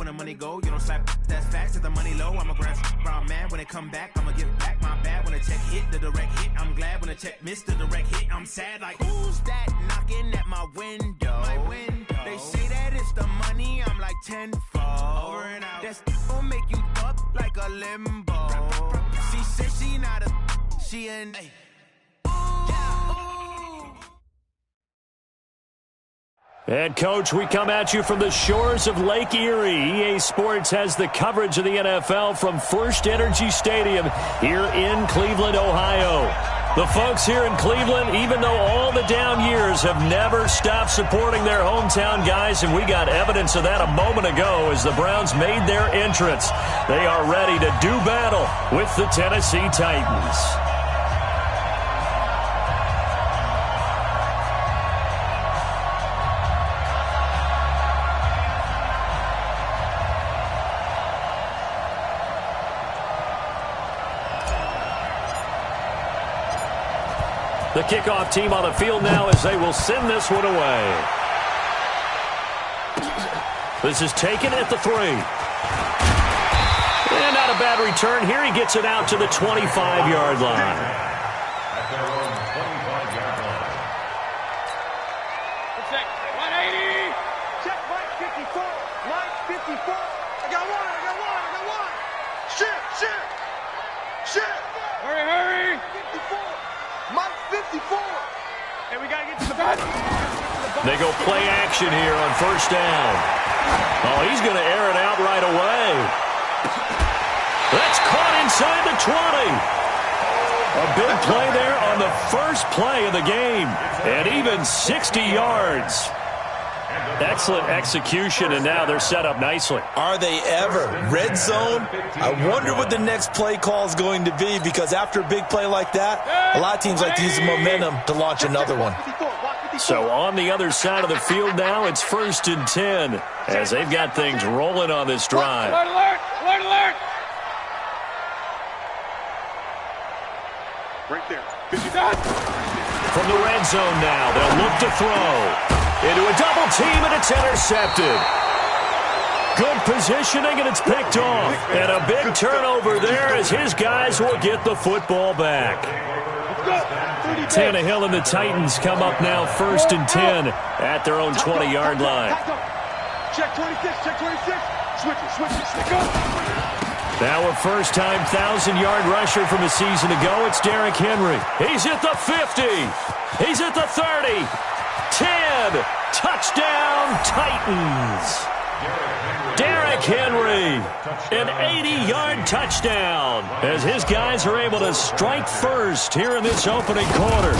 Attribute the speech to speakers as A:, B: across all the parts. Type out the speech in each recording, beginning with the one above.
A: when the money go. You don't slap, that's facts. If the money low, I'ma grab brown man. When it come back, I'ma give back my bad. When the check hit, the direct hit. I'm glad when the check missed the direct hit. I'm sad like, who's that knocking at my window? They say that it's the money, I'm like tenfold. Over and out. That's gon' make you up like a limbo. She said she not a, she an.
B: And, Coach, we come at you from the shores of Lake Erie. EA Sports has the coverage of the NFL from First Energy Stadium here in Cleveland, Ohio. The folks here in Cleveland, even though all the down years, have never stopped supporting their hometown guys, and we got evidence of that a moment ago as the Browns made their entrance. They are ready to do battle with the Tennessee Titans. The kickoff team on the field now as they will send this one away. This is taken at the 3. And not a bad return here. He gets it out to the 25-yard line.
C: At their own 25-yard line.
D: Check, 180. Check, Mike 54. Mike 54. I got one. Shit. Hurry. 54. Mike 54. Hey, we got to get to the ball.
B: They go play action here on first down. Oh, he's going to air it out right away. That's caught inside the 20. A big play there on the first play of the game. And even 60 yards. Excellent execution, and now they're set up nicely.
E: Are they ever? Red zone? I wonder what the next play call is going to be, because after a big play like that, a lot of teams like to use the momentum to launch another one.
B: So on the other side of the field now, it's 1st and 10 as they've got things rolling on this drive.
D: Alert! Right there.
B: From the red zone now, they'll look to throw. Into a double team, and it's intercepted. Good positioning, and it's picked off. And a big turnover there as his guys will get the football back. Tannehill and the Titans come up now 1st and 10 at their own 20-yard line.
D: Check 26. Switch it. Stick up.
B: Now a first-time 1,000-yard rusher from a season ago. It's Derrick Henry. He's at the 50. He's at the 30. 10. Touchdown, Titans. Derrick Henry, an 80-yard touchdown as his guys are able to strike first here in this opening quarter.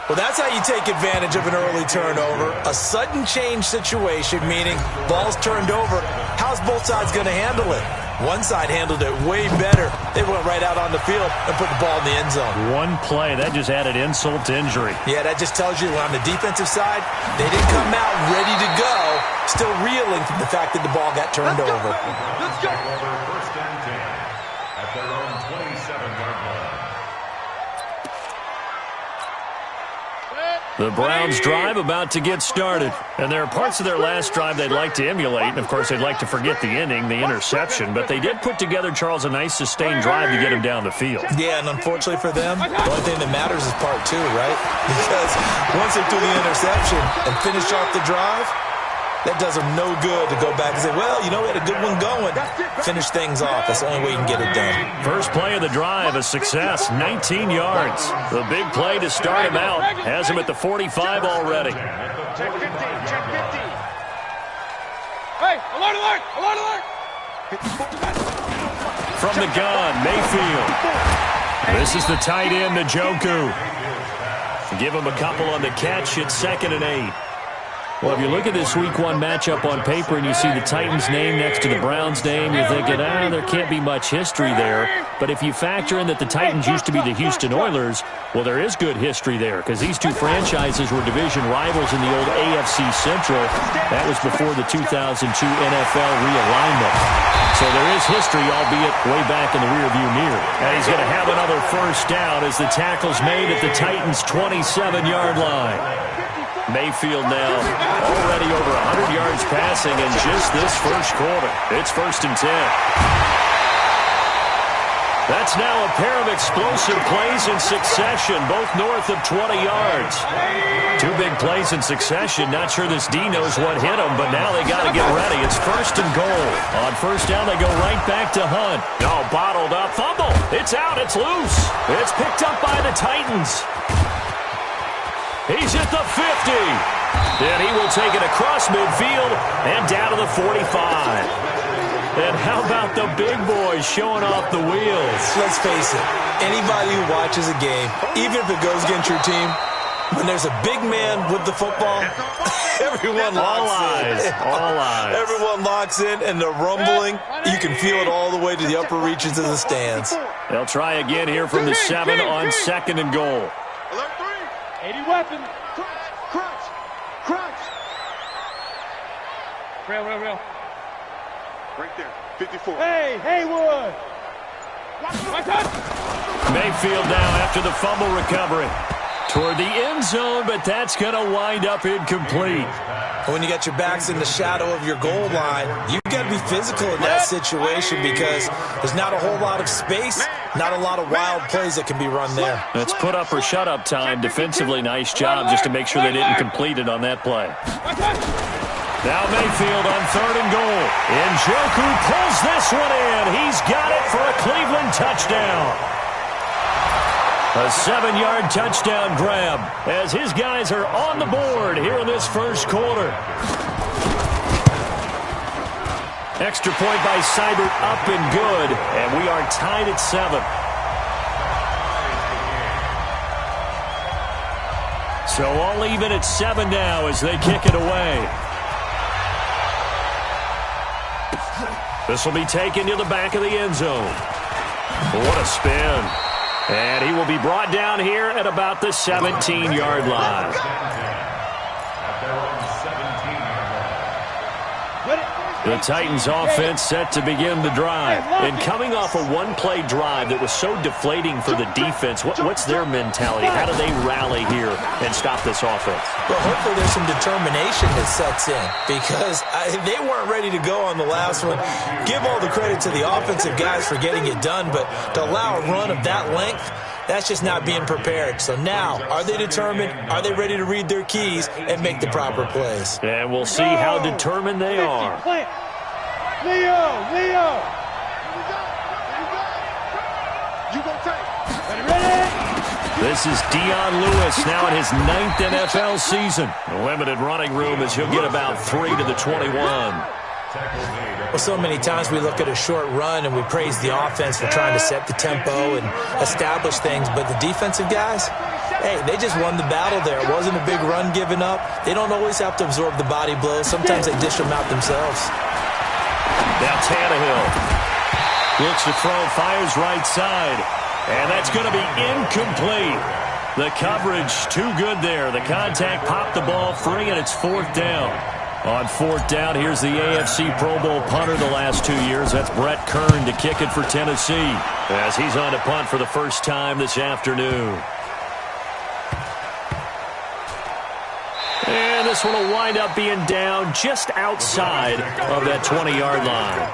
E: Well, that's how you take advantage of an early turnover. A sudden change situation, meaning ball's turned over. How's both sides going to handle it? One side handled it way better. They went right out on the field and put the ball in the end zone.
B: One play, that just added insult to injury.
E: Yeah, that just tells you on the defensive side, they didn't come out ready to go, still reeling from the fact that the ball got turned over.
D: Let's go.
C: Over 1st and 10 at their own 27-yard line.
B: The Browns drive about to get started. And there are parts of their last drive they'd like to emulate. And, of course, they'd like to forget the ending, the interception. But they did put together, Charles, a nice sustained drive to get him down the field.
E: Yeah, and unfortunately for them, the only thing that matters is part 2, right? Because once they do the interception and finish off the drive, that does them no good to go back and say, well, you know, we had a good one going. Finish things off. That's the only way you can get it done.
B: First play of the drive, a success, 19 yards. The big play to start him out has him at the 45 already.
D: Check 50. Hey, alert!
B: From the gun, Mayfield. This is the tight end, Njoku. Give him a couple on the catch. It's 2nd and 8. Well, if you look at this Week 1 matchup on paper and you see the Titans' name next to the Browns' name, you're thinking, there can't be much history there. But if you factor in that the Titans used to be the Houston Oilers, well, there is good history there because these two franchises were division rivals in the old AFC Central. That was before the 2002 NFL realignment. So there is history, albeit way back in the rearview mirror. And he's going to have another first down as the tackle's made at the Titans' 27-yard line. Mayfield now already over 100 yards passing in just this first quarter. It's 1st and 10. That's now a pair of explosive plays in succession, both north of 20 yards. 2 big plays in succession. Not sure this D knows what hit them, but now they got to get ready. It's 1st and goal. On 1st down, they go right back to Hunt. Oh, bottled up. Fumble. It's out. It's loose. It's picked up by the Titans. He's at the 50. And he will take it across midfield and down to the 45. And how about the big boys showing off the wheels?
E: Let's face it, anybody who watches a game, even if it goes against your team, when there's a big man with the football, everyone locks in.
B: All eyes.
E: Everyone locks in, and the rumbling, you can feel it all the way to the upper reaches of the stands.
B: They'll try again here from the 7 on 2nd and goal.
D: 80 weapon. Crunch. Real. Right there. 54. Hey, Haywood.
B: Mayfield now after the fumble recovery. Toward the end zone, but that's going to wind up incomplete.
E: When you got your backs in the shadow of your goal line, you've got to be physical in that situation because there's not a whole lot of space, not a lot of wild plays that can be run there.
B: It's put up or shut up time. Defensively, nice job just to make sure they didn't complete it on that play. Now Mayfield on 3rd and goal. Njoku pulls this one in. He's got it for a Cleveland touchdown. A 7-yard touchdown grab as his guys are on the board here in this first quarter. Extra point by Seibert up and good, and we are tied at 7. So all even at 7 now as they kick it away. This will be taken to the back of the end zone. What a spin. And he will be brought down here at about the 17-yard line. The Titans offense set to begin the drive. And coming off a one-play drive that was so deflating for the defense, what's their mentality? How do they rally here and stop this offense?
E: Well, hopefully there's some determination that sets in because they weren't ready to go on the last one. Give all the credit to the offensive guys for getting it done, but to allow a run of that length, that's just not being prepared. So now, are they determined? Are they ready to read their keys and make the proper plays?
B: And we'll see how determined they are.
D: Leo! You gonna take. Ready?
B: This is Dion Lewis now in his 9th NFL season. A limited running room as he'll get about 3 to the 21.
E: Well, so many times we look at a short run and we praise the offense for trying to set the tempo and establish things, but the defensive guys, hey, they just won the battle there. It wasn't a big run given up. They don't always have to absorb the body blows. Sometimes they dish them out themselves.
B: Now Tannehill looks to throw, fires right side, and that's going to be incomplete. The coverage too good there. The contact popped the ball free, and it's 4th down. On 4th down, here's the AFC Pro Bowl punter the last 2 years. That's Brett Kern to kick it for Tennessee as he's on to punt for the first time this afternoon. And this one will wind up being down just outside of that 20-yard line.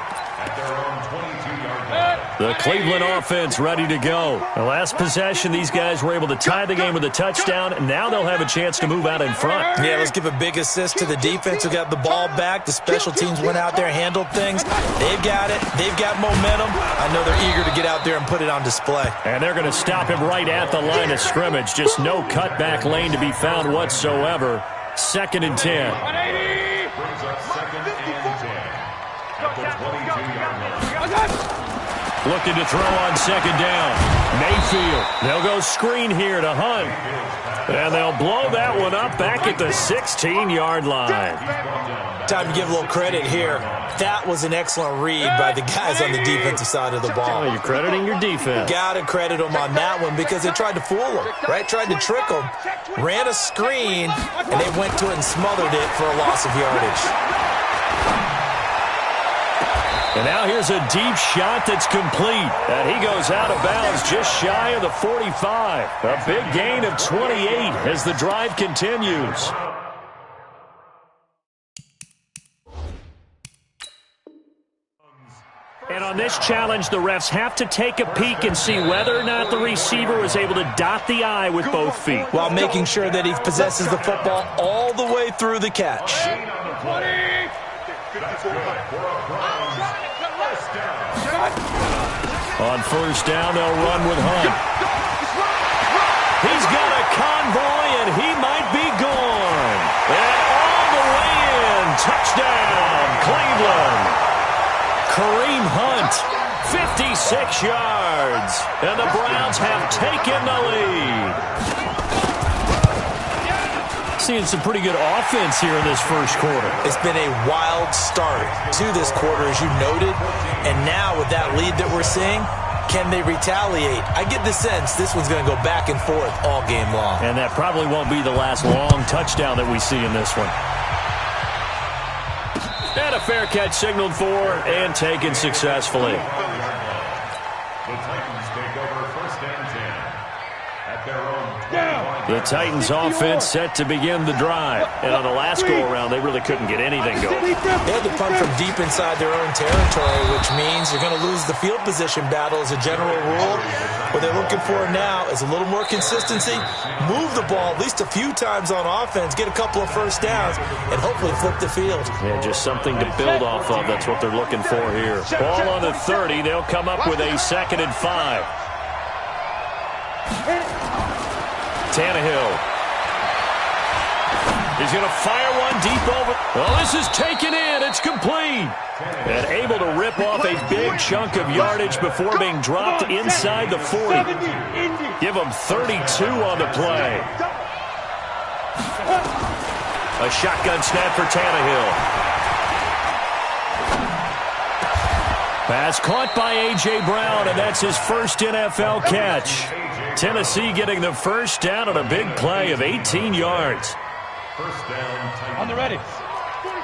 B: The Cleveland offense ready to go. The last possession, these guys were able to tie the game with a touchdown, and now they'll have a chance to move out in front.
E: Yeah, let's give a big assist to the defense who got the ball back. The special teams went out there, handled things. They've got it. They've got momentum. I know they're eager to get out there and put it on display.
B: And they're going to stop him right at the line of scrimmage. Just no cutback lane to be found whatsoever. 2nd and 10.
C: Brings up 2nd and 10 at the 22-yard line.
B: Looking to throw on 2nd down. Mayfield. They'll go screen here to Hunt. And they'll blow that one up back at the 16-yard line.
E: Time to give a little credit here. That was an excellent read by the guys on the defensive side of the ball.
B: Well, you're crediting your defense.
E: Got to credit them on that one because they tried to fool them, right? Tried to trick them, ran a screen, and they went to it and smothered it for a loss of yardage.
B: And now here's a deep shot that's complete. And he goes out of bounds just shy of the 45. A big gain of 28 as the drive continues. And on this challenge, the refs have to take a peek and see whether or not the receiver was able to dot the I with both feet,
E: while making sure that he possesses the football all the way through the catch.
B: On first down, they'll run with Hunt. He's got a convoy, and he might be gone. And all the way in, touchdown, Cleveland. Kareem Hunt, 56 yards, and the Browns have taken the lead. Seeing some pretty good offense here in this first quarter.
E: It's been a wild start to this quarter, as you noted, and now with that lead that we're seeing, can they retaliate? I get the sense this one's going to go back and forth all game long.
B: And that probably won't be the last long touchdown that we see in this one. And a fair catch signaled for and taken successfully.
C: The Titans take over first and 10 at their own 25.
B: The Titans offense set to begin the drive. And on the last go-around, they really couldn't get anything going.
E: They had to punt from deep inside their own territory, which means you're going to lose the field position battle as a general rule. What they're looking for now is a little more consistency, move the ball at least a few times on offense, get a couple of first downs, and hopefully flip the field.
B: Yeah, just something to build off of. That's what they're looking for here. Ball on the 30. They'll come up with a 2nd and 5. Tannehill. He's going to fire one deep over. Well, this is taken in. It's complete. And able to rip off a big chunk of yardage before being dropped inside the 40. Give him 32 on the play. A shotgun snap for Tannehill. Pass caught by A.J. Brown, and that's his first NFL catch. Tennessee getting the first down on a big play of 18 yards.
C: First down,
D: On the ready.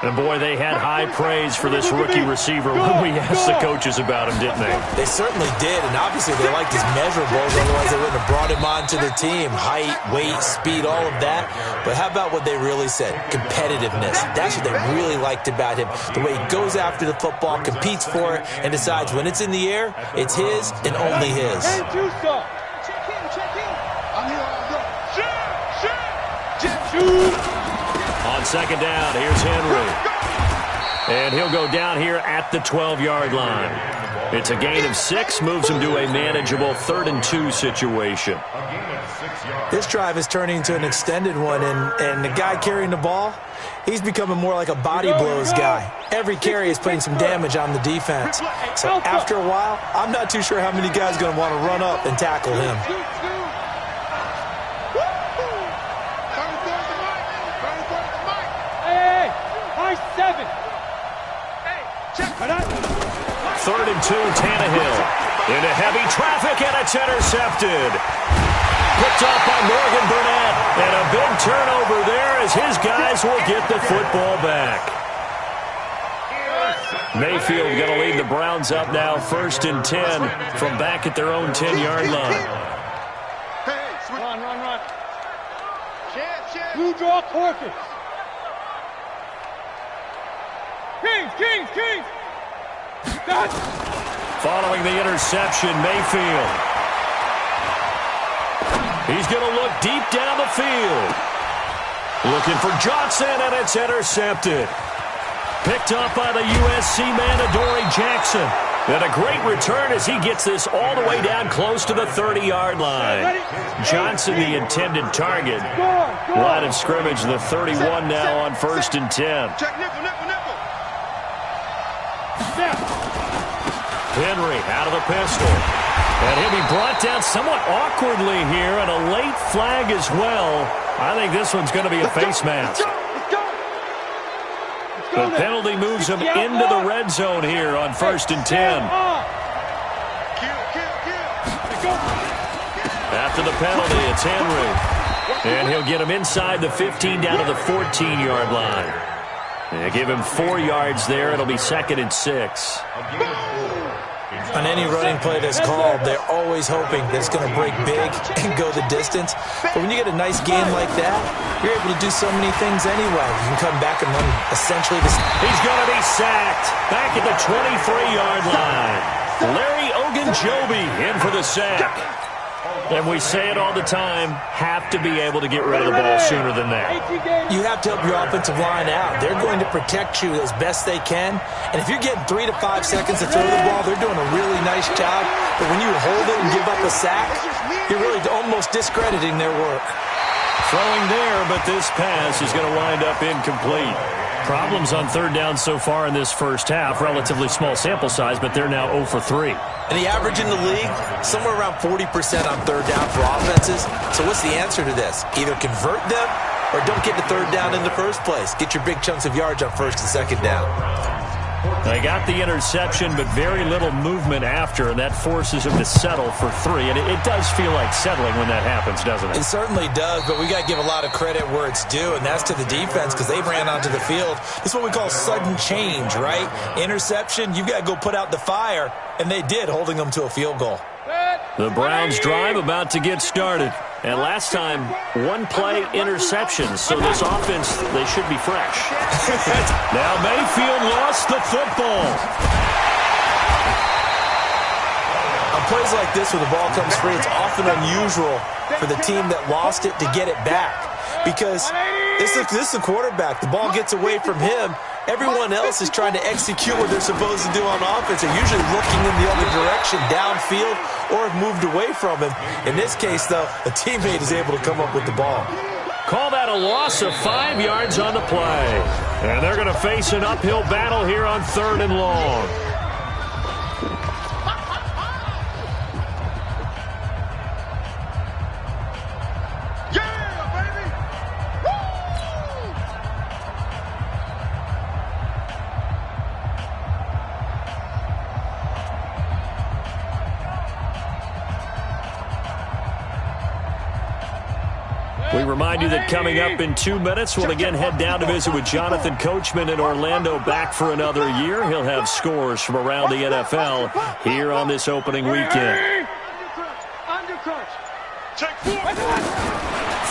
B: And, boy, they had high praise for this rookie receiver when we asked the coaches about him, didn't they?
E: They certainly did, and obviously they liked his measurables, otherwise they wouldn't have brought him onto the team. Height, weight, speed, all of that. But how about what they really said? Competitiveness. That's what they really liked about him. The way he goes after the football, competes for it, and decides when it's in the air, it's his and only his.
D: And two stop. Check in. I'm here.
B: On second down, here's Henry. And he'll go down here at the 12-yard line. It's a gain of 6, moves him to a manageable 3rd and 2 situation.
E: This drive is turning into an extended one, and the guy carrying the ball, he's becoming more like a body blows guy. Every carry is putting some damage on the defense. So after a while, I'm not too sure how many guys are going to want to run up and tackle him.
D: Seven.
B: 3rd and 2, Tannehill. Into heavy traffic, and it's intercepted. Picked off by Morgan Burnett. And a big turnover there as his guys will get the football back. Mayfield going to lead the Browns up now, 1st and 10 from back at their own 10-yard line.
D: Run. Blue draw Corpus. Kings!
B: Following the interception, Mayfield. He's going to look deep down the field. Looking for Johnson, and it's intercepted. Picked up by the USC man, Adoree Jackson. And a great return as he gets this all the way down close to the 30-yard line. Johnson, the intended target. Line of scrimmage, the 31 now on 1st and 10.
D: Check nipple.
B: Henry out of the pistol. And he'll be brought down somewhat awkwardly here, and a late flag as well. I think this one's going to be a face mask. The penalty moves him into the red zone here on 1st and 10. After the penalty, it's Henry. And he'll get him inside the 15 down to the 14-yard line. They give him 4 yards there. It'll be 2nd and 6.
E: On any running play that's called, they're always hoping that it's going to break big and go the distance. But when you get a nice gain like that, you're able to do so many things anyway. You can come back and run essentially the...
B: He's going to be sacked back at the 23-yard line. Larry Ogunjobi in for the sack. And we say it all the time, have to be able to get rid of the ball sooner than that.
E: You have to help your offensive line out. They're going to protect you as best they can. And if you're getting 3 to 5 seconds to throw the ball, they're doing a really nice job. But when you hold it and give up a sack, you're really almost discrediting their work.
B: Throwing there, but this pass is going to wind up incomplete. Problems on third down so far in this first half. Relatively small sample size, but they're now 0 for 3.
E: And the average in the league, somewhere around 40% on third down for offenses. So what's the answer to this? Either convert them or don't get to third down in the first place. Get your big chunks of yards on first and second down.
B: They got the interception, but very little movement after, and that forces them to settle for 3. And it does feel like settling when that happens, doesn't it?
E: It certainly does, but we got to give a lot of credit where it's due, and that's to the defense because they ran onto the field. This is what we call sudden change, right? Interception, you've got to go put out the fire, and they did, holding them to a field goal.
B: The Browns drive about to get started. And last time, one-play interceptions, so this offense, they should be fresh. Now Mayfield lost the football.
E: On plays like this where the ball comes free, it's often unusual for the team that lost it to get it back. Because this is the quarterback. The ball gets away from him. Everyone else is trying to execute what they're supposed to do on offense. They're usually looking in the other direction, downfield, or have moved away from him. In this case, though, a teammate is able to come up with the ball.
B: Call that a loss of 5 yards on the play. And they're going to face an uphill battle here on 3rd and long. We remind you that coming up in 2 minutes, we'll again head down to visit with Jonathan Coachman in Orlando, back for another year. He'll have scores from around the NFL here on this opening weekend.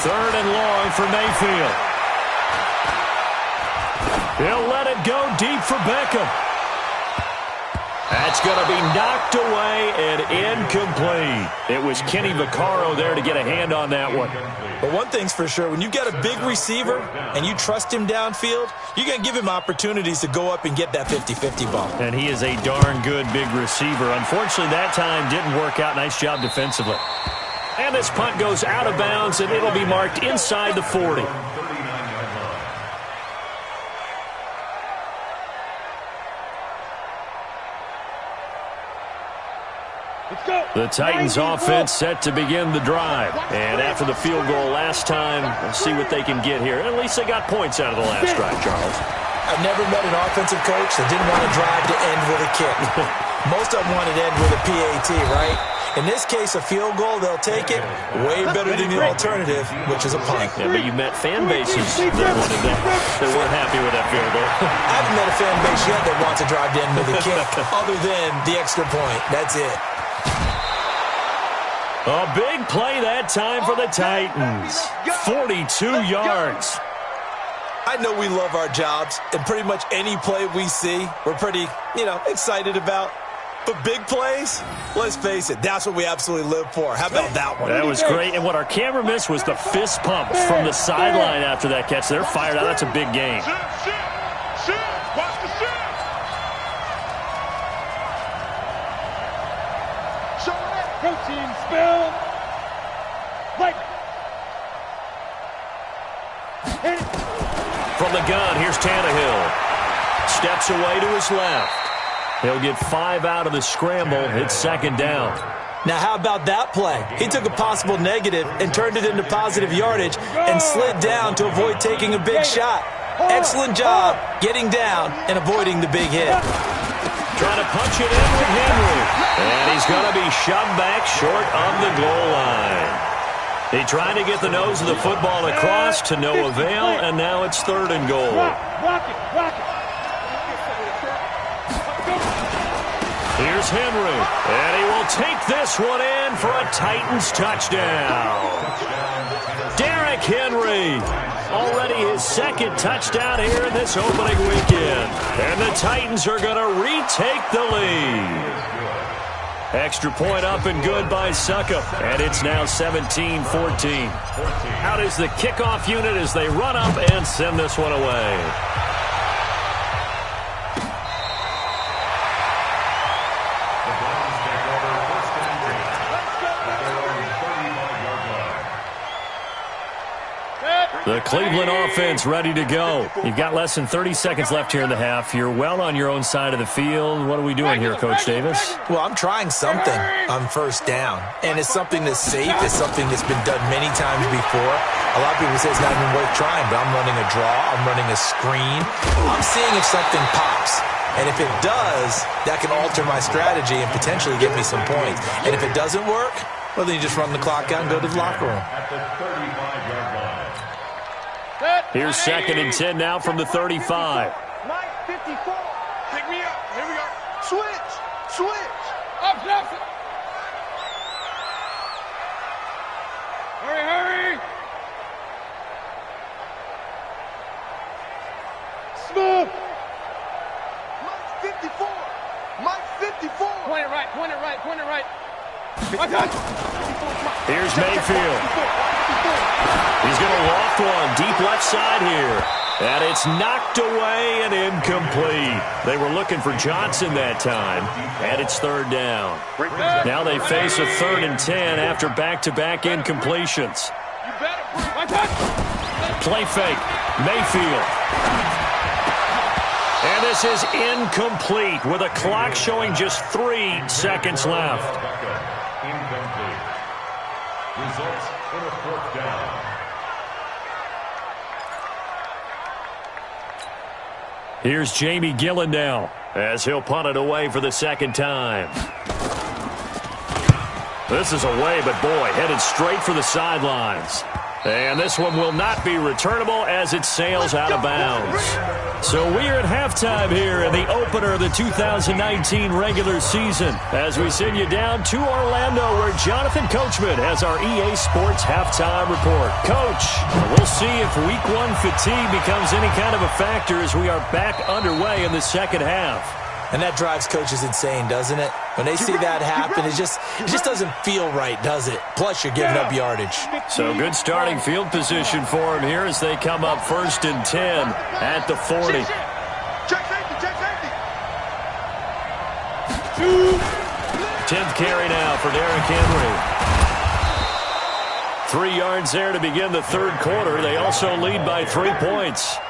B: 3rd and long for Mayfield. He'll let it go deep for Beckham. That's going to be knocked away and incomplete. It was Kenny Vaccaro there to get a hand on that one.
E: But one thing's for sure, when you've got a big receiver and you trust him downfield, you're going to give him opportunities to go up and get that 50-50 ball.
B: And he is a darn good big receiver. Unfortunately, that time didn't work out. Nice job defensively. And this punt goes out of bounds, and it'll be marked inside the 40. The Titans offense set to begin the drive. And after the field goal last time, we'll see what they can get here. At least they got points out of the last drive, Charles.
E: I've never met an offensive coach that didn't want to drive to end with a kick. Most of them wanted to end with a PAT, right? In this case, a field goal, they'll take it. Way better than the alternative, which is a punt.
B: Yeah, but you met fan bases that wanted that. They weren't happy with that field goal.
E: I haven't met a fan base yet that wants to drive to end with a kick, other than the extra point. That's it.
B: A big play that time for the Titans. 42 yards.
E: I know we love our jobs, and pretty much any play we see, we're pretty, excited about. But big plays, let's face it, that's what we absolutely live for. How about that one?
B: That was great, and what our camera missed was the fist pump from the sideline after that catch. They're fired out. That's a big game.
D: Watch the shift. Showing that protein spill.
B: From the gun, here's Tannehill. Steps away to his left. He'll get 5 out of the scramble. It's 2nd down.
E: Now, how about that play? He took a possible negative and turned it into positive yardage and slid down to avoid taking a big shot. Excellent job getting down and avoiding the big hit.
B: Trying to punch it in with Henry. And he's going to be shoved back short of the goal line. He tried to get the nose of the football across to no avail, and now it's 3rd and goal.
D: Rock it.
B: Here's Henry, and he will take this one in for a Titans touchdown. Derrick Henry, already his second touchdown here in this opening weekend. And the Titans are going to retake the lead. Extra point up and good by Succop, and it's now 17-14. Out is the kickoff unit as they run up and send this one away. The Cleveland offense ready to go. You've got less than 30 seconds left here in the half. You're well on your own side of the field. What are we doing here, Coach Davis?
E: Well, I'm trying something on first down, and it's something that's safe. It's something that's been done many times before. A lot of people say it's not even worth trying, but I'm running a draw. I'm running a screen. I'm seeing if something pops. And if it does, that can alter my strategy and potentially get me some points. And if it doesn't work, well, then you just run the clock out and go to the locker room.
C: At the 35-yard line.
B: Here's 2nd and 10 now from the 35.
D: Mike 54. Pick me up. Here we go. Switch. Switch. Up, left. Hurry, hurry. Smooth. Mike 54. Mike 54. Point it right. Point it right. Point it right.
B: Here's Mayfield. He's going to loft one deep left side here. And it's knocked away and incomplete. They were looking for Johnson that time. And it's 3rd down. Now they face a 3rd and 10 after back-to-back incompletions. Play fake. Mayfield. And this is incomplete with a clock showing just 3 seconds left.
C: Incomplete. Results in a 4th down.
B: Here's Jamie Gillen now as he'll punt it away for the 2nd time. This is away, but boy, headed straight for the sidelines. And this one will not be returnable as it sails out of bounds. So we're at halftime here in the opener of the 2019 regular season as we send you down to Orlando where Jonathan Coachman has our EA Sports halftime report. Coach, we'll see if week 1 fatigue becomes any kind of a factor as we are back underway in the second half.
E: And that drives coaches insane, doesn't it? When they see that happen, it just doesn't feel right, does it? Plus, you're giving up yardage.
B: So good starting field position for him here as they come up 1st and 10 at the 40.
D: Check safety. Check safety.
B: 10th carry now for Derrick Henry. 3 yards there to begin the 3rd quarter. They also lead by 3 points.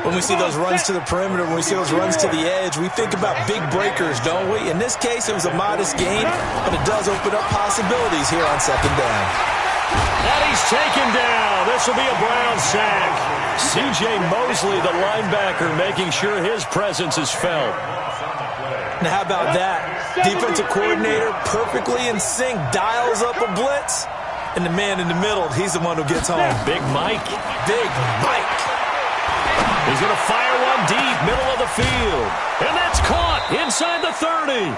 E: When we see those runs to the perimeter, when we see those runs to the edge, we think about big breakers, don't we? In this case, it was a modest gain, but it does open up possibilities here on 2nd down.
B: And he's taken down. This will be a Brown sack. C.J. Mosley, the linebacker, making sure his presence is felt.
E: Now, how about that? Defensive coordinator perfectly in sync, dials up a blitz, and the man in the middle, he's the one who gets home.
B: Big Mike.
E: Big Mike.
B: He's going to fire one deep, middle of the field. And that's caught inside the 30.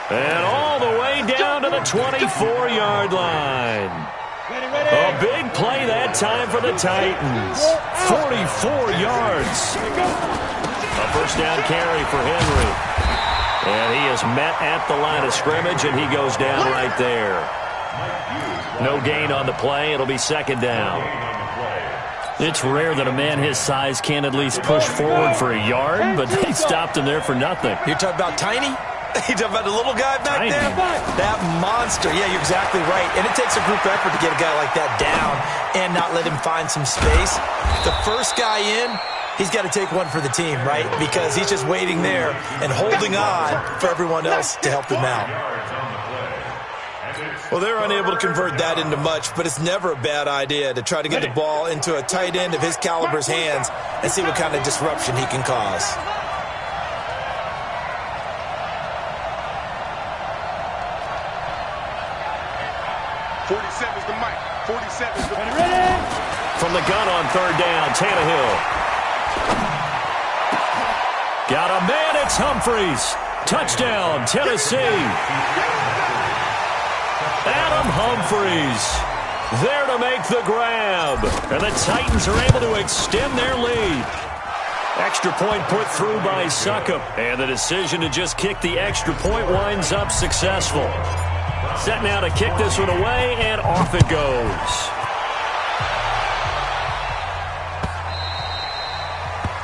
B: And all the way down to the 24-yard line. A big play that time for the Titans. 44 yards. A 1st down carry for Henry. And he is met at the line of scrimmage, and he goes down right there. No gain on the play. It'll be 2nd down. It's rare that a man his size can't at least push forward for a yard, but they stopped him there for nothing.
E: You're talking about Tiny? You're talking about the little guy back
B: Tiny.
E: there? That monster. Yeah, you're exactly right. And it takes a group effort to get a guy like that down and not let him find some space. The first guy in, he's got to take one for the team, right? Because he's just waiting there and holding on for everyone else to help him out. Well, they're unable to convert that into much, but it's never a bad idea to try to get the ball into a tight end of his caliber's hands and see what kind of disruption he can cause.
D: '47's the mic. 47's the
B: From the gun on 3rd down, Tannehill. Got a man, it's Humphries. Touchdown, Tennessee. Adam Humphries there to make the grab. And the Titans are able to extend their lead. Extra point put through by Succop. And the decision to just kick the extra point winds up successful. Set now to kick this one away, and off it goes.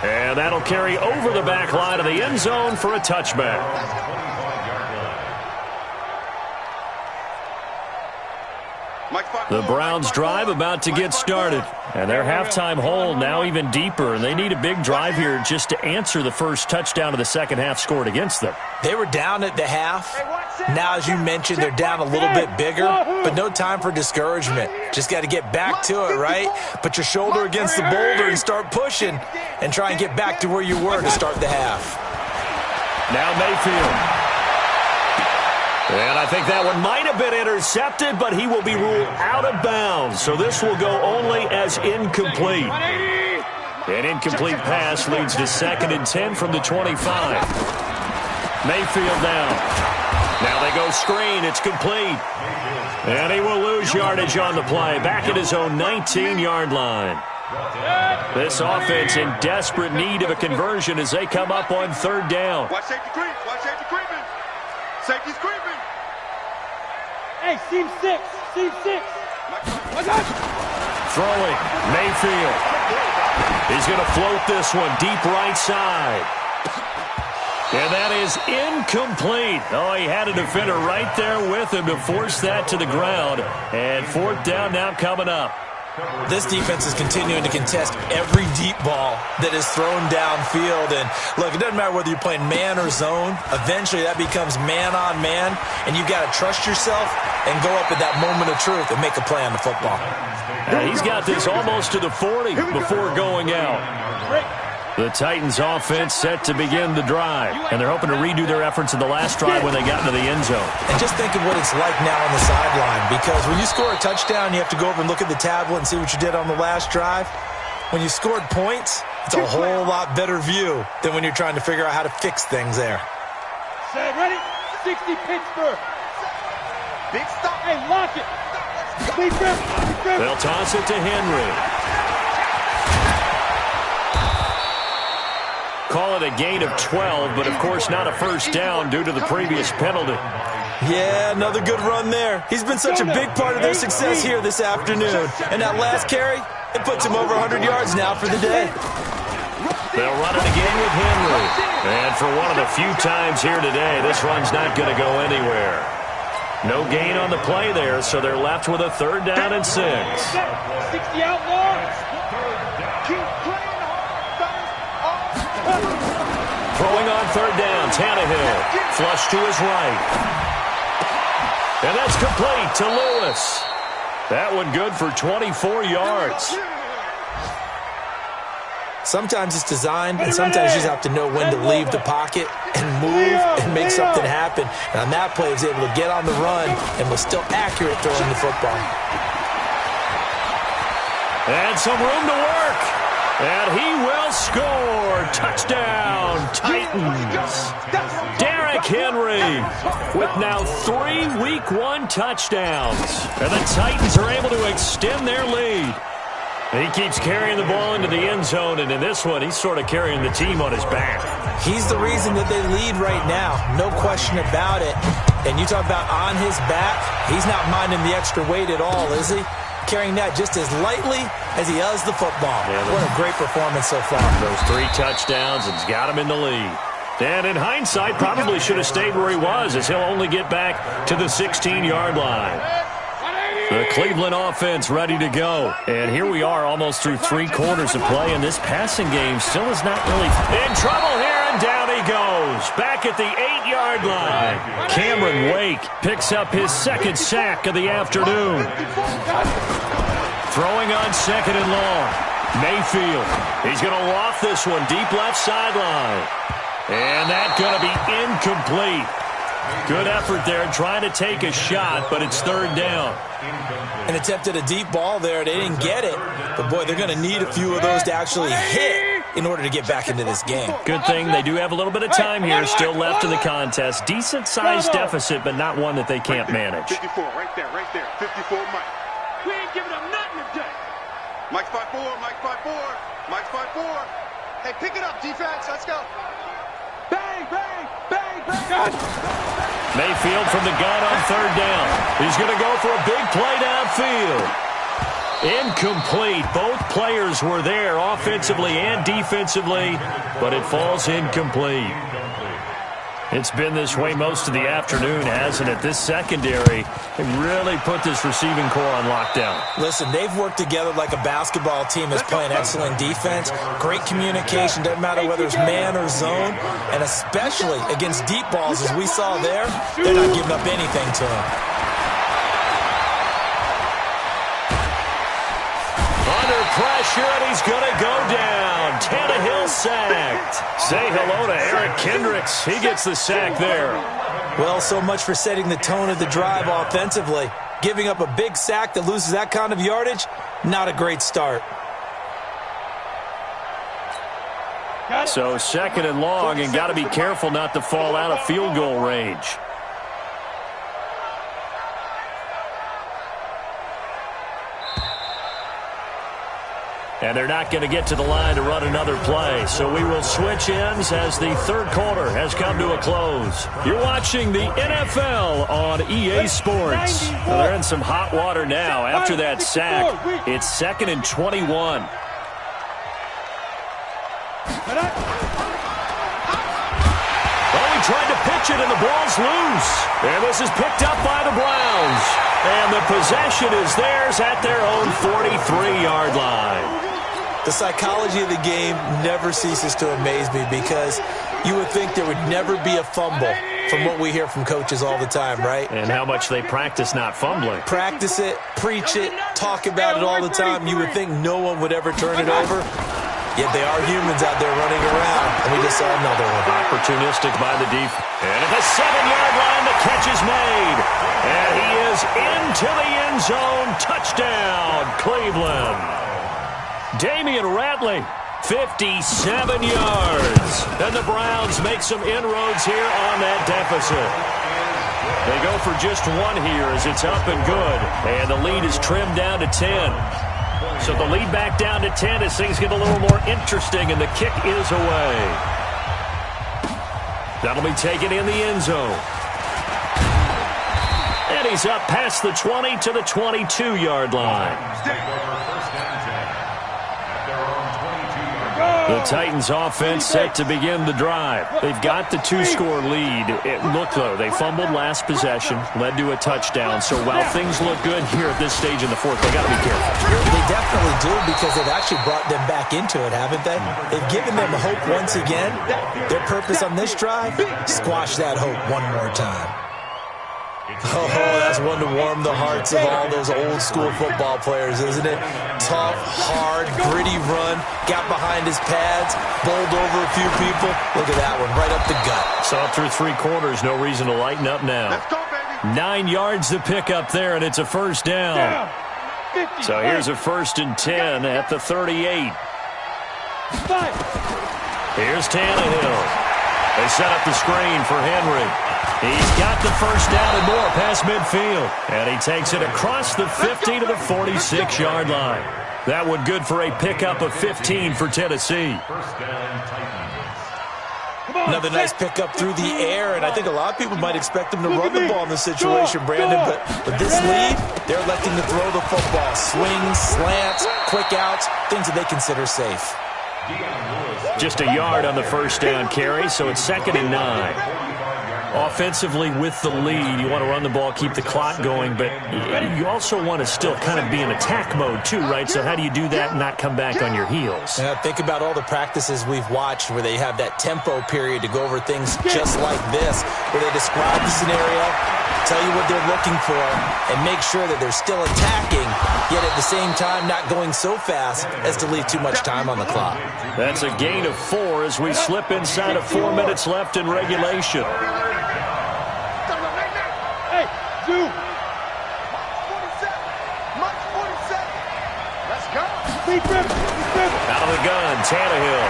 B: And that'll carry over the back line of the end zone for a touchback. The Browns drive about to get started. And their halftime hole now even deeper. And they need a big drive here just to answer the first touchdown of the second half scored against them.
E: They were down at the half. Now, as you mentioned, they're down a little bit bigger, but no time for discouragement. Just got to get back to it, right? Put your shoulder against the boulder and start pushing and try and get back to where you were to start the half.
B: Now Mayfield. And I think that one might have been intercepted, but he will be ruled out of bounds. So this will go only as incomplete. An incomplete pass leads to 2nd and 10 from the 25. Mayfield down. Now they go screen. It's complete. And he will lose yardage on the play. Back at his own 19-yard line. This offense in desperate need of a conversion as they come up on 3rd down.
D: Watch safety creep. Watch safety creeping. Safety's creeping. Hey, seam 6. Seam 6.
B: Throwing. Mayfield. He's going to float this one deep right side. And that is incomplete. Oh, he had a defender right there with him to force that to the ground. And 4th down now coming up.
E: This defense is continuing to contest every deep ball that is thrown downfield. And, look, it doesn't matter whether you're playing man or zone. Eventually, that becomes man-on-man, and you've got to trust yourself and go up at that moment of truth and make a play on the football.
B: He's got this almost to the 40 before going out. The Titans offense set to begin the drive, and they're hoping to redo their efforts in the last drive when they got into the end zone.
E: And just think of what it's like now on the sideline, because when you score a touchdown, you have to go over and look at the tablet and see what you did on the last drive. When you scored points, it's a whole lot better view than when you're trying to figure out how to fix things there.
D: Set, ready? 60 Pittsburgh. Big stop. Hey, lock it.
B: They'll toss it to Henry. Call it a gain of 12, but of course not a first down due to the previous penalty.
E: Yeah, another good run there. He's been such a big part of their success here this afternoon. And that last carry, it puts him over 100 yards now for the day.
B: They'll run it again with Henry. And for one of the few times here today, this run's not going to go anywhere. No gain on the play there, so they're left with a 3rd down and 6.
D: 60 outlaws. Keep playing.
B: Throwing on 3rd down, Tannehill. Flush to his right. And that's complete to Lewis. That one good for 24 yards.
E: Sometimes it's designed, and sometimes you just have to know when to leave the pocket and move and make something happen. And on that play, he was able to get on the run and was still accurate throwing the football.
B: And some room to work. And he will score. Touchdown, Titans. Derrick Henry with now 3 Week 1 touchdowns. And the Titans are able to extend their lead. He keeps carrying the ball into the end zone, and in this one, he's sort of carrying the team on his back.
E: He's the reason that they lead right now. No question about it. And you talk about on his back, he's not minding the extra weight at all, is he? Carrying that just as lightly as he does the football. Yeah, what a great performance so far.
B: Those 3 touchdowns, and he's got him in the lead. And in hindsight, probably should have stayed where he was, as he'll only get back to the 16-yard line. The Cleveland offense ready to go. And here we are almost through 3 quarters of play, and this passing game still is not really in trouble here, and down he goes. Back at the 8-yard line. Cameron Wake picks up his 2nd sack of the afternoon. Throwing on 2nd and long. Mayfield. He's going to loft this one deep left sideline. And that's going to be incomplete. Good effort there trying to take a shot, but it's 3rd down.
E: An attempt at a deep ball there. They didn't get it. But, boy, they're going to need a few of those to actually hit in order to get back into this game.
B: Good thing they do have a little bit of time here still left in the contest. Decent-sized deficit, but not one that they can't manage.
D: 54, right there. 54, Mike. We ain't giving up nothing today. Mike's 5-4, Mike's 5-4, Mike's 5-4. Hey, pick it up, defense. Let's go. Bang, bang, bang, bang.
B: Mayfield from the gun on third down. He's going to go for a big play downfield. Incomplete. Both players were there offensively and defensively, but it falls incomplete. It's been this way most of the afternoon, hasn't it? This secondary really put this receiving core on lockdown.
E: Listen, they've worked together like a basketball team that's playing excellent defense. Great communication, doesn't matter whether it's man or zone, and especially against deep balls, as we saw there, they're not giving up anything to them.
B: Under pressure, and he's going to go down. Tannehill sacked. Say hello to Eric Kendricks. He gets the sack there.
E: Well, so much for setting the tone of the drive offensively. Giving up a big sack that loses that kind of yardage, not a great start.
B: So second and long, and got to be careful not to fall out of field goal range. And they're not going to get to the line to run another play. So we will switch ends as the third quarter has come to a close. You're watching the NFL on EA Sports. Well, they're in some hot water now. After that sack, it's 2nd and 21. Well, he tried to pitch it, and the ball's loose. And this is picked up by the Browns. And the possession is theirs at their own 43-yard line.
E: The psychology of the game never ceases to amaze me because you would think there would never be a fumble from what we hear from coaches all the time, right?
B: And how much they practice not fumbling.
E: Practice it, preach it, talk about it all the time. You would think no one would ever turn it over. Yet they are humans out there running around, and we just saw another one.
B: Opportunistic by the defense. And at the 7-yard line, the catch is made. And he is into the end zone. Touchdown, Cleveland. Damian Ratley, 57 yards. And the Browns make some inroads here on that deficit. They go for just one here as it's up and good. And the lead is trimmed down to 10. So the lead back down to 10 as things get a little more interesting, and the kick is away. That'll be taken in the end zone. And he's up past the 20 to the 22-yard line. The Titans offense set to begin the drive. They've got the 2-score lead. Look, though, they fumbled last possession, led to a touchdown. So while things look good here at this stage in the fourth, they got to be careful.
E: They definitely do because they've actually brought them back into it, haven't they? They've given them hope once again. Their purpose on this drive, squash that hope one more time. Oh, that's one to warm the hearts of all those old-school football players, isn't it? Tough, hard, gritty run, got behind his pads, bowled over a few people. Look at that one, right up the gut.
B: Saw through 3 quarters, no reason to lighten up now.
D: Let's go, baby.
B: 9 yards to pick up there, and it's a first down. So here's a 1st and 10 at the 38. Here's Tannehill. They set up the screen for Henry. He's got the first down and more past midfield. And he takes it across the 50 to the 46-yard line. That one good for a pickup of 15 for Tennessee.
E: Another nice pickup through the air, and I think a lot of people might expect them to run the ball in this situation, Brandon. But with this lead, they're electing to throw the football. Swings, slants, quick outs, things that they consider safe.
B: Just a yard on the first down carry, so it's 2nd and 9. Offensively with the lead, you want to run the ball, keep the clock going, but you also want to still kind of be in attack mode too, right? So how do you do that and not come back on your heels?
E: Think about all the practices we've watched where they have that tempo period to go over things just like this, where they describe the scenario, tell you what they're looking for, and make sure that they're still attacking, yet at the same time not going so fast as to leave too much time on the clock.
B: That's a gain of 4 as we slip inside of 4 minutes left in regulation.
D: Hey, dude. March 47. Let's go.
B: Out of the gun, Tannehill.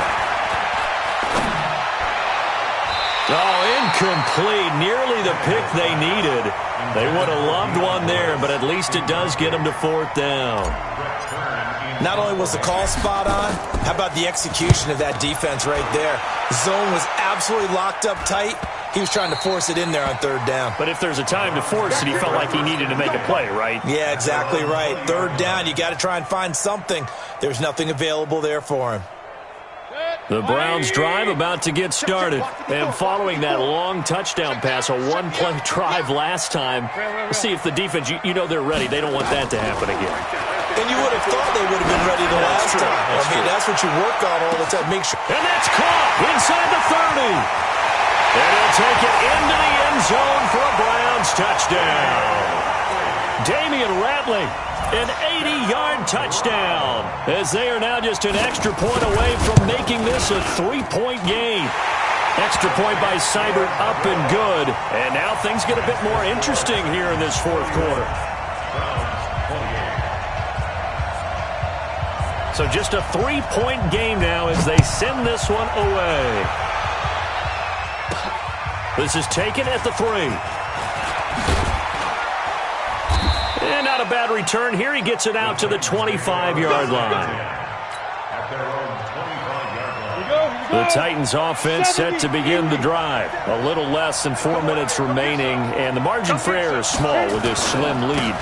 B: Oh, incomplete. Nearly the pick they needed. They would have loved one there, but at least it does get them to 4th down.
E: Not only was the call spot on, how about the execution of that defense right there? The zone was absolutely locked up tight. He was trying to force it in there on 3rd down.
B: But if there's a time to force it, he felt like he needed to make a play, right?
E: Yeah, exactly right. 3rd down, you got to try and find something. There's nothing available there for him.
B: The Browns drive about to get started. And following that long touchdown pass, a one-play drive last time, we'll see if the defense, you know they're ready. They don't want that to happen again.
E: And you would have thought they would have been ready the last time. That's what you work on all the time. Make sure.
B: And that's caught inside the 30. And he'll take it into the end zone for a Browns touchdown. Damian Ratley, an 80-yard touchdown, as they are now just an extra point away from making this a 3-point game. Extra point by Seibert, up and good. And now things get a bit more interesting here in this 4th quarter. So just a 3-point game now as they send this one away. This is taken at the 3. And not a bad return here. He gets it out to the 25-yard line. The Titans offense set to begin the drive. A little less than 4 minutes remaining, and the margin for error is small with this slim lead.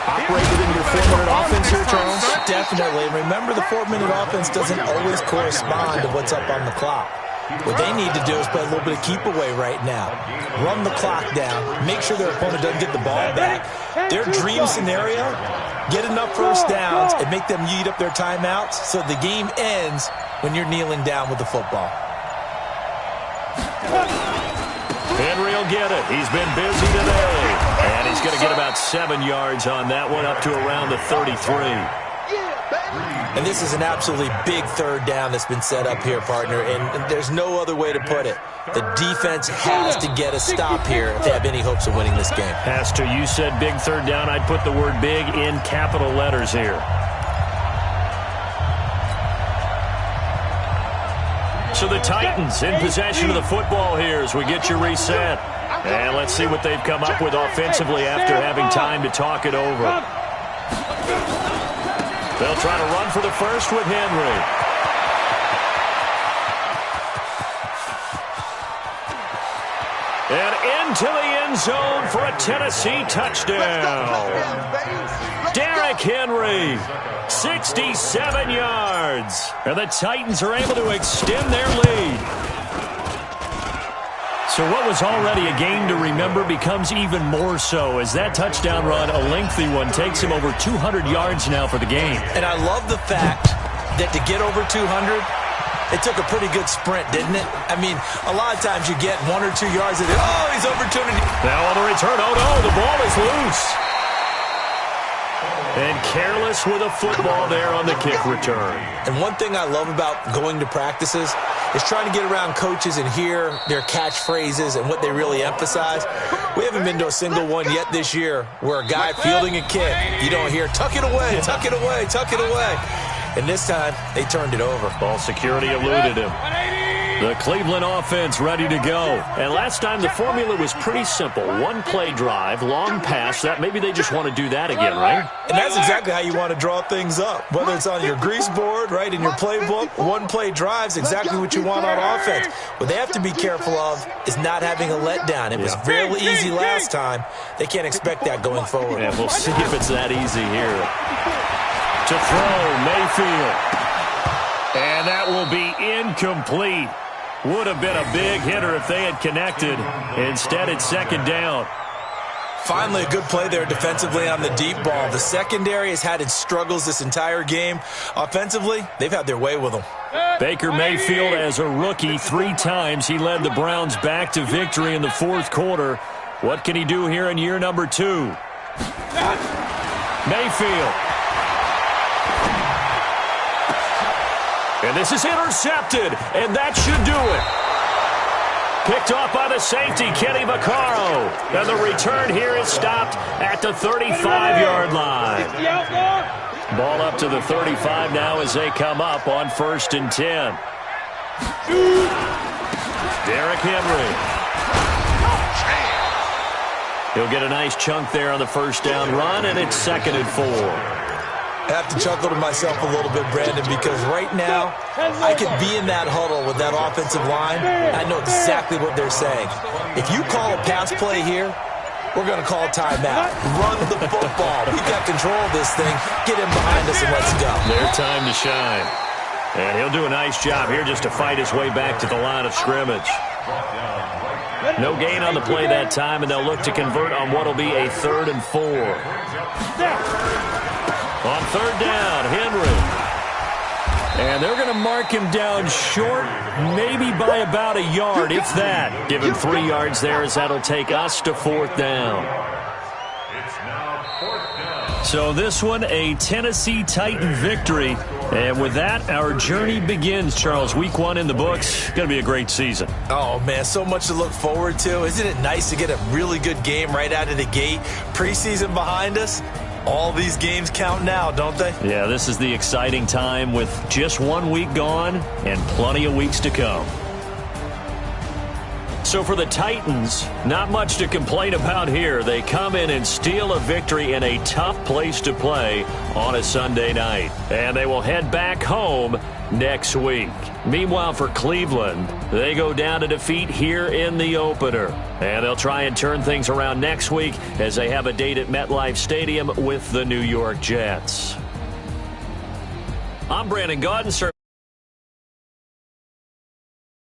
B: Operate within your 4-minute offense here, Charles?
E: Definitely. Remember, the 4-minute offense doesn't always correspond to what's up on the clock. What they need to do is play a little bit of keep away right now. Run the clock down. Make sure their opponent doesn't get the ball back. Their dream scenario, get enough first downs and make them eat up their timeouts so the game ends when you're kneeling down with the football.
B: Henry will get it. He's been busy today. And he's going to get about 7 yards on that one, up to around the 33.
E: And this is an absolutely big 3rd down that's been set up here, partner, and there's no other way to put it. The defense has to get a stop here if they have any hopes of winning this game.
B: Has to. You said big 3rd down. I'd put the word big in capital letters here. So the Titans in possession of the football here as we get you reset. And let's see what they've come up with offensively after having time to talk it over. They'll try to run for the first with Henry. And into the end zone for a Tennessee touchdown. Derrick Henry, 67 yards. And the Titans are able to extend their lead. So what was already a game to remember becomes even more so as that touchdown run, a lengthy one, takes him over 200 yards now for the game.
E: And I love the fact that to get over 200, it took a pretty good sprint, didn't it? I mean, a lot of times you get 1 or 2 yards and he's over 200.
B: Now on the return, oh no, the ball is loose. And careless with a football there on the kick return.
E: And one thing I love about going to practices is trying to get around coaches and hear their catchphrases and what they really emphasize. We haven't been to a single one yet this year where a guy fielding a kick, you don't hear, tuck it away, tuck it away, tuck it away. And this time, they turned it over.
B: Ball security eluded him. The Cleveland offense ready to go. And last time, the formula was pretty simple. One play drive, long pass. That maybe they just want to do that again, right?
E: And that's exactly how you want to draw things up. Whether it's on your grease board, right, in your playbook, one play drives exactly what you want on offense. What they have to be careful of is not having a letdown. It was really easy last time. They can't expect that going forward.
B: Yeah, we'll see if it's that easy here. To throw, Mayfield. And that will be incomplete. Would have been a big hitter if they had connected. Instead, it's 2nd down.
E: Finally, a good play there defensively on the deep ball. The secondary has had its struggles this entire game. Offensively, they've had their way with them.
B: Baker Mayfield, as a rookie, 3 times he led the Browns back to victory in the 4th quarter. What can he do here in year number 2? Mayfield. And this is intercepted, and that should do it. Picked off by the safety, Kenny Vaccaro. And the return here is stopped at the 35-yard line. Ball up to the 35 now as they come up on 1st and 10. Derrick Henry. He'll get a nice chunk there on the first down run, and it's 2nd and 4.
E: I have to chuckle to myself a little bit, Brandon, because right now I could be in that huddle with that offensive line. I know exactly what they're saying. If you call a pass play here, we're going to call a timeout. Run the football. We've got control of this thing. Get him behind us and let's go.
B: Their time to shine. And he'll do a nice job here just to fight his way back to the line of scrimmage. No gain on the play that time, and they'll look to convert on what will be a 3rd and 4. On 3rd down, Henry. And they're going to mark him down short, maybe by about a yard, if that. Give him 3 yards there, as that'll take us to 4th down.
C: It's now 4th down.
B: So this one, a Tennessee Titan victory. And with that, our journey begins, Charles. Week 1 in the books. Going to be a great season.
E: Oh, man, so much to look forward to. Isn't it nice to get a really good game right out of the gate? Preseason behind us. All these games count now, don't they?
B: Yeah, this is the exciting time with just 1 week gone and plenty of weeks to come. So for the Titans, not much to complain about here. They come in and steal a victory in a tough place to play on a Sunday night. And they will head back home next week. Meanwhile, for Cleveland, they go down to defeat here in the opener. And they'll try and turn things around next week as they have a date at MetLife Stadium with the New York Jets. I'm Brandon Gaudin, sir.